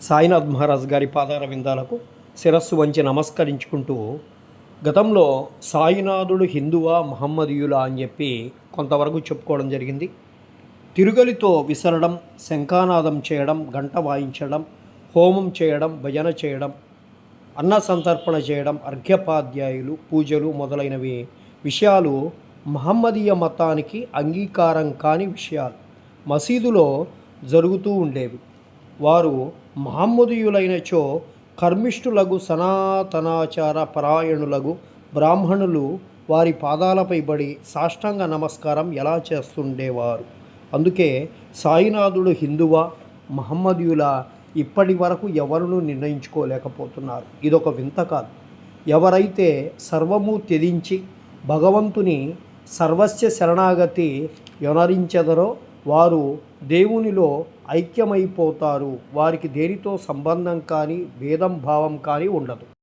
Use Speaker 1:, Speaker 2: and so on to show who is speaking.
Speaker 1: సాయినాథ్ మహారాజ్ గారి పాదార విందాలకు శిరస్సు వంచి నమస్కరించుకుంటూ, గతంలో సాయినాథుడు హిందువా మహమ్మదీయులా అని చెప్పి కొంతవరకు చెప్పుకోవడం జరిగింది. తిరుగలితో విసరడం, శంఖానాదం చేయడం, గంట వాయించడం, హోమం చేయడం, భజన చేయడం, అన్న సంతర్పణ చేయడం, అర్ఘ్యపాధ్యాయులు, పూజలు మొదలైనవి విషయాలు మహమ్మదీయ మతానికి అంగీకారం కాని విషయాలు మసీదులో జరుగుతూ ఉండేవి. వారు మహమ్మదీయులైనచో కర్మిష్ఠులగు సనాతనాచార పరాయణులగు బ్రాహ్మణులు వారి పాదాలపై పడి సాష్టాంగ నమస్కారం ఎలా చేస్తుండేవారు. అందుకే సాయినాథుడు హిందువా మహమ్మదీయులా ఇప్పటి వరకు ఎవరునూ నిర్ణయించుకోలేకపోతున్నారు. ఇదొక వింత కాదు. ఎవరైతే సర్వము త్యజించి భగవంతుని సర్వస్య శరణాగతి యొనరించెదరో వారు దేవునిలో ఐక్యమైపోతారు. వారికి దేనితో సంబంధం కానీ భేదం భావం కానీ ఉండదు.